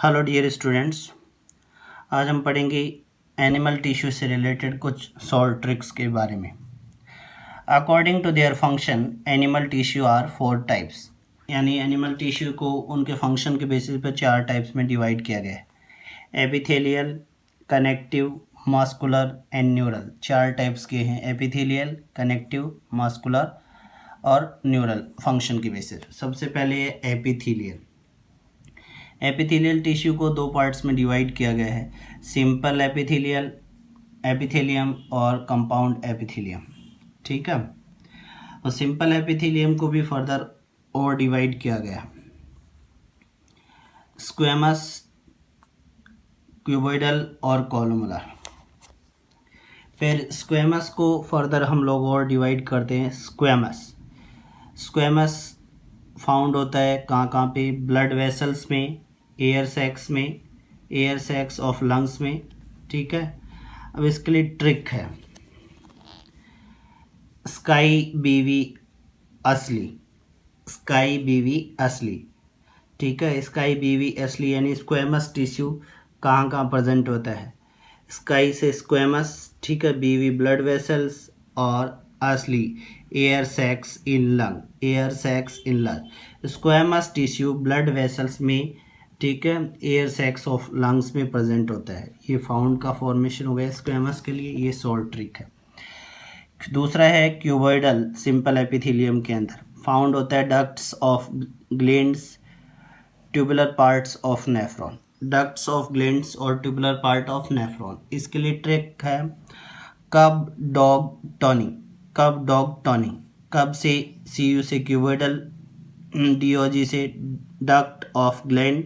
Hello dear students, आज हम पढ़ेंगे एनिमल टिश्यू से रिलेटेड कुछ सॉल्व ट्रिक्स के बारे में। According to their function animal tissue are 4 types, यानी एनिमल टिश्यू को उनके फंक्शन के बेसिस पर 4 टाइप्स में डिवाइड किया गया है। Epithelial, connective, muscular and neural. 4 types के हैं, एपिथेलियल, कनेक्टिव, मस्कुलर और न्यूरल फंक्शन के बेसिस। सबसे पहले है एपिथेलियल। एपिथेलियल टिश्यू को 2 पार्ट्स में डिवाइड किया गया है, सिंपल एपिथेलियम और कंपाउंड एपिथेलियम। ठीक है, और सिंपल एपिथेलियम को भी फर्दर और डिवाइड किया गया, स्क्वेमस, क्यूबॉइडल और कॉलमुलर। फिर स्क्वेमस को फर्दर हम लोग और डिवाइड करते हैं। स्क्वेमस फाउंड होता है कहाँ पे? ब्लड वेसल्स में, एयर सैक्स ऑफ लंग्स में। ठीक है, अब इसके लिए ट्रिक है, स्काई बीवी असली। ठीक है, स्काई बीवी असली यानी स्क्वेमस टिश्यू कहाँ प्रेजेंट होता है? स्काई से स्क्वेमस, ठीक है, बीवी ब्लड वेसल्स और असली air sacs in lung. Squamous tissue blood vessels में, ठीक है, एयर सैक्स ऑफ लंग्स में प्रेजेंट होता है। ये फाउंड का फॉर्मेशन हो गया स्क्वेमस के लिए, ये सॉल्व ट्रिक है। दूसरा है क्यूबॉइडल। सिंपल एपिथेलियम के अंदर फाउंड होता है ducts of glands, tubular parts of nephron. Ducts of glands और ट्यूबुलर पार्ट ऑफ नेफ्रॉन। इसके लिए ट्रिक है कब डॉग टॉनी। कब से CU से क्यूबॉइडल, DOG से डक्ट ऑफ ग्लैंड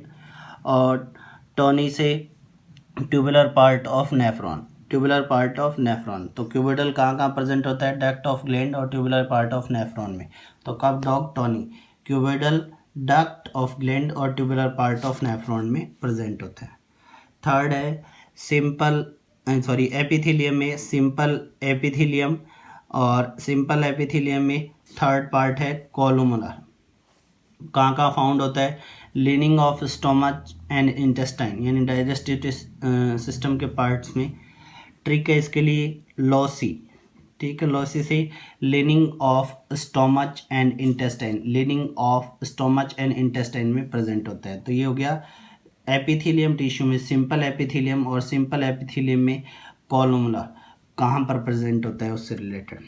और टॉनी से ट्यूबुलर पार्ट ऑफ नेफ्रॉन। तो क्यूबॉइडल कहाँ प्रेजेंट होता है? डक्ट ऑफ ग्लैंड और ट्यूबुलर पार्ट ऑफ नेफ्रॉन में। तो cub dog tony, cuboidal, duct of gland और ट्यूबुलर पार्ट ऑफ नेफ्रॉन में प्रेजेंट होता है। थर्ड है एपिथेलियम में सिंपल एपिथेलियम, और सिंपल एपिथेलियम में थर्ड पार्ट है कॉलमुलर। कहाँ फाउंड होता है? Lining of stomach and intestine, यानी डाइजेस्टिव सिस्टम के पार्ट्स में। ट्रिक है इसके लिए लॉसी। ठीक है, लॉसी से leaning of stomach and intestine में प्रेजेंट होता है। तो ये हो गया एपिथेलियम टिश्यू में सिंपल एपिथेलियम और सिंपल एपिथेलियम में कॉलमुलर कहाँ पर प्रेजेंट होता है उससे रिलेटेड।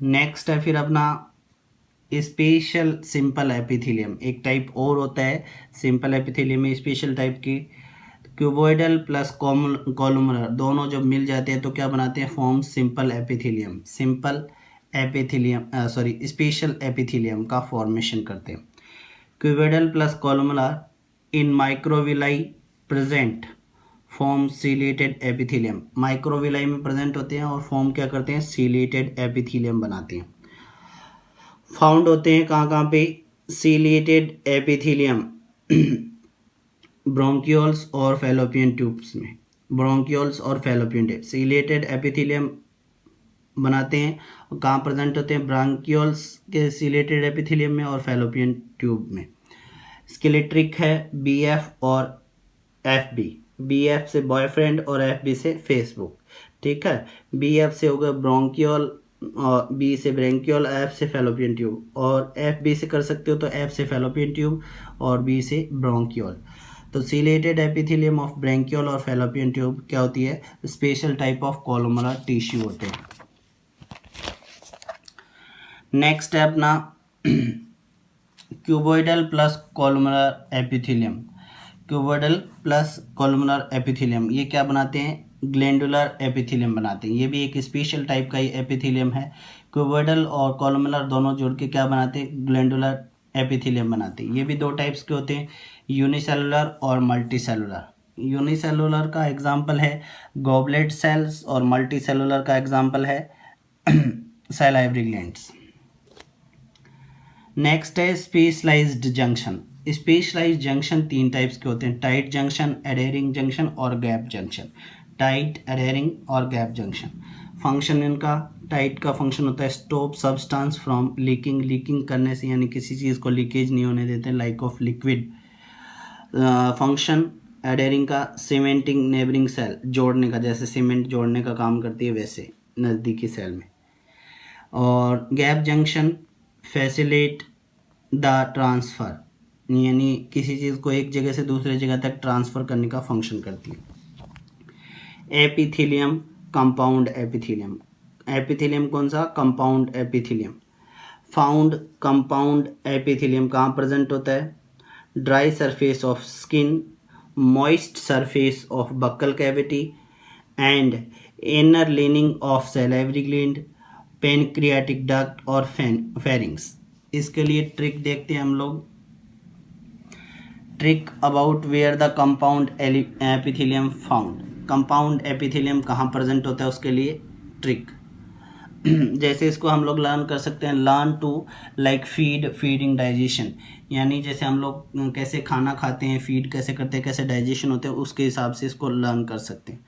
नेक्स्ट है फिर अपना स्पेशल सिंपल एपिथेलियम। एक टाइप और होता है सिंपल एपिथेलियम में, स्पेशल टाइप की। क्यूबॉइडल प्लस कॉलमुलर दोनों जब मिल जाते हैं तो क्या बनाते हैं? फॉर्म स्पेशल एपिथेलियम का फॉर्मेशन करते हैं। Cuboidal plus columnar in microvilli present form ciliated epithelium. Microvilli में प्रेजेंट होते हैं और फॉर्म क्या करते हैं? सीलेटेड एपिथेलियम बनाते हैं। फाउंड होते हैं कहाँ पे? सीलेटेड एपिथेलियम ब्रोंकियोल्स और फैलोपियन ट्यूब्स में। सीलेटेड एपिथेलियम बनाते हैं और कहाँ प्रेजेंट होते हैं? ब्रांकियोल्स के सीलेटेड एपिथेलियम में और फैलोपियन ट्यूब में। इसके लिए ट्रिक है BF और FB। BF से बॉयफ्रेंड और FB से फेसबुक। ठीक है, BF से होगा ब्रोंकियोल और B से ब्रेंकियोल, F से फैलोपियन ट्यूब, और FB से कर सकते हो तो F से फैलोपियन ट्यूब और B से ब्रोंकियोल। तो सीलेटेड एपिथेलियम ऑफ ब्रेंकियोल और फैलोपियन ट्यूब क्या होती है? स्पेशल टाइप ऑफ कॉलमुलर टिश्यू होते हैं। नेक्स्ट है अपना क्यूबॉइडल प्लस कॉलमुलर एपिथेलियम। ये क्या बनाते हैं? ग्लैंडुलर एपिथेलियम बनाते हैं। ये भी एक स्पेशल टाइप का ही एपिथेलियम है। क्यूबॉइडल और कॉलमुलर दोनों जोड़ के क्या बनाते हैं? ग्लैंडुलर एपिथेलियम बनाते हैं। ये भी 2 टाइप्स के होते हैं, यूनिसेलुलर और मल्टीसेलुलर। यूनिसेलुलर का एग्जाम्पल है गॉबलेट सेल्स और मल्टीसेलुलर का एग्जाम्पल है सैलाइवरी ग्लैंड्स। नेक्स्ट है specialised junction. Specialised junction 3 types के होते हैं, टाइट जंक्शन, एडहेरिंग जंक्शन और गैप जंक्शन। फंक्शन इनका, टाइट का फंक्शन होता है स्टॉप सब्सटेंस फ्रॉम लीकिंग करने से, यानी किसी चीज़ को लीकेज नहीं होने देते, like of liquid. Function aiding का सीमेंटिंग नेबरिंग सेल, जोड़ने का, जैसे सीमेंट जोड़ने का काम करती है वैसे नज़दीकी सेल में। और gap junction facilitate the transfer, यानी किसी चीज़ को एक जगह से दूसरे जगह तक ट्रांसफ़र करने का फंक्शन करती है। Epithelium, compound epithelium. एपिथेलियम कौन सा? Compound epithelium. Found compound epithelium कहाँ प्रेजेंट होता है? Dry surface of skin, moist surface of buccal cavity and inner lining of salivary gland, pancreatic duct और pharynx। इसके लिए ट्रिक देखते हैं हम लोग। Trick about where the compound epithelium found. Compound epithelium कहाँ प्रेजेंट होता है उसके लिए ट्रिक। जैसे इसको हम लोग लर्न कर सकते हैं, learn to like feeding digestion, यानी जैसे हम लोग कैसे खाना खाते हैं, फीड कैसे करते हैं, कैसे डाइजेशन होते हैं, उसके हिसाब से इसको लर्न कर सकते हैं।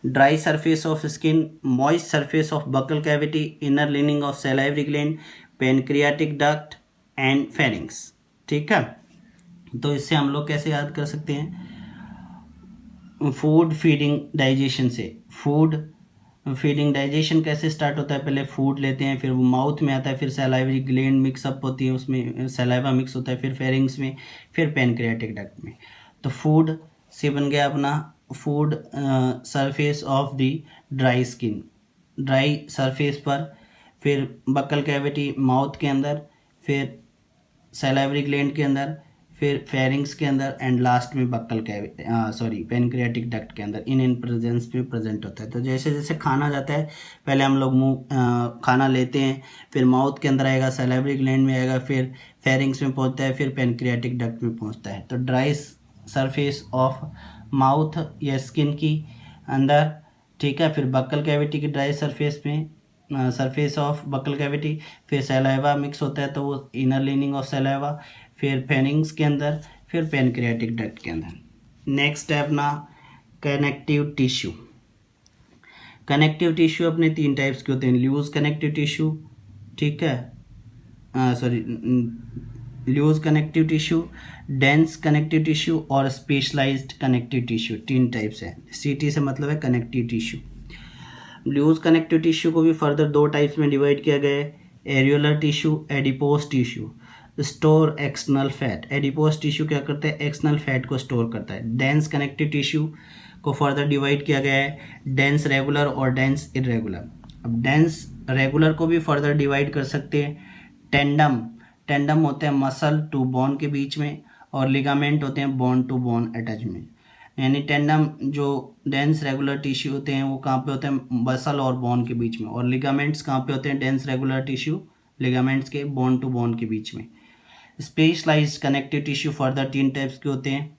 Dry surface of skin, moist surface of buccal cavity, inner leaning of salivary gland, pancreatic duct and pharynx. ठीक है, तो इससे हम लोग कैसे याद कर सकते हैं? फूड फीडिंग डाइजेशन से। फूड फीडिंग डाइजेशन कैसे स्टार्ट होता है? पहले फूड लेते हैं, फिर वो माउथ में आता है, फिर सैलाइवरी ग्लैंड मिक्सअप होती है, उसमें सैलाइवा मिक्स होता है, फिर फेरिंग्स में, फिर पेनक्रियाटिक डक्ट में। तो फूड से बन गया अपना food surface of the dry skin, dry surface पर, फिर बक्कल कैविटी माउथ के अंदर, फिर सैलाइवरी ग्लैंड के अंदर, फिर फेरिंग्स के अंदर, एंड लास्ट में बक्कल कैविटी पेनक्रियाटिक डक्ट के अंदर, इन प्रेजेंस में प्रेजेंट होता है। तो जैसे जैसे खाना जाता है, पहले हम लोग मुंह खाना लेते हैं, फिर माउथ के अंदर आएगा, सैलाइवरी ग्लैंड में आएगा, फिर फेरिंग्स में पहुंचता है, फिर पेनक्रियाटिक डक्ट में पहुंचता है। तो ड्राई सरफेस ऑफ माउथ या स्किन की अंदर, ठीक है, फिर बक्कल कैविटी की ड्राई सरफेस में, सरफेस ऑफ बक्कल कैविटी, फिर सैलाइवा मिक्स होता है तो वो इनर लिनिंग ऑफ सैलाइवा, फिर फेरिंग्स के अंदर, फिर पेनक्रियाटिक डक्ट के अंदर। नेक्स्ट है अपना कनेक्टिव टिश्यू। कनेक्टिव टिश्यू अपने तीन टाइप्स के होते हैं, लूज कनेक्टिव टिश्यू, ठीक है, loose connective tissue, dense connective tissue और स्पेशलाइज्ड कनेक्टिव टिश्यू। तीन टाइप्स हैं। सीटी से मतलब है connective tissue. Loose connective tissue को भी फर्दर दो टाइप्स में डिवाइड किया गया है, areolar tissue, adipose tissue. Store external fat, adipose tissue क्या करता है? एक्सटर्नल फैट को स्टोर करता है। डेंस कनेक्टिव टिश्यू को फर्दर डिवाइड किया गया है, डेंस रेगुलर और डेंस इरेगुलर। अब डेंस रेगुलर को भी फर्दर डिवाइड कर सकते हैं। टेंडम, टेंडम होते हैं मसल टू बोन के बीच में, और लिगामेंट होते हैं बोन टू बोन अटैचमेंट। यानी टेंडम जो डेंस रेगुलर टिश्यू होते हैं वो कहाँ पे होते हैं? मसल और बोन के बीच में। और लिगामेंट्स कहाँ पे होते हैं? डेंस रेगुलर टिश्यू लिगामेंट्स के बोन टू बोन के बीच में। स्पेशलाइज्ड कनेक्टिव टिश्यू फर्दर तीन टाइप्स के होते हैं,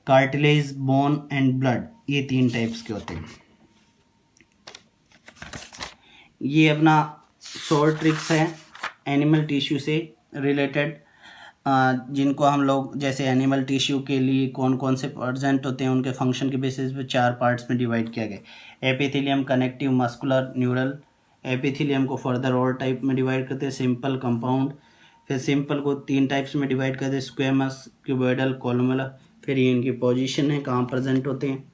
कार्टिलेज, बोन एंड ब्लड, ये तीन टाइप्स के होते हैं। ये अपना शॉर्ट ट्रिक्स है एनिमल टिश्यू से रिलेटेड, जिनको हम लोग जैसे एनिमल टिश्यू के लिए कौन कौन से प्रेजेंट होते हैं उनके फंक्शन के बेसिस पे चार पार्ट्स में डिवाइड किया गया। Epithelium, connective, muscular, neural. Epithelium को फर्दर और टाइप में डिवाइड करते हैं, सिंपल, कंपाउंड। फिर सिंपल को तीन टाइप्स में डिवाइड करते हैं, स्क्वेमस, क्यूबॉइडल, कॉलमुलर। फिर ये इनकी पोजीशन है, कहाँ प्रेजेंट होते हैं।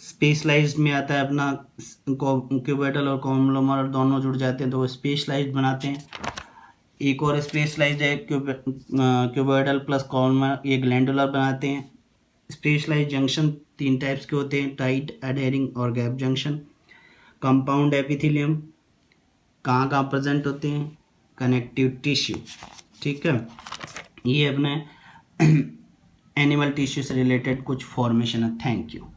स्पेशलाइज्ड में आता है अपना क्यूबॉइडल और कॉलमुलर दोनों जुड़ जाते हैं तो वो स्पेशलाइज्ड बनाते हैं। एक और स्पेशलाइज्ड है क्यूबॉइडल प्लस कॉलमुलर, ये ग्लैंडुलर बनाते हैं। स्पेशलाइज्ड जंक्शन तीन टाइप्स के होते हैं, टाइट, एडहेरिंग और गैप जंक्शन। कंपाउंड एपिथेलियम कहाँ कहाँ प्रेजेंट होते हैं? कनेक्टिव टिश्यू, ठीक है। ये अपने एनिमल टिश्यू से रिलेटेड कुछ फॉर्मेशन है। Thank you.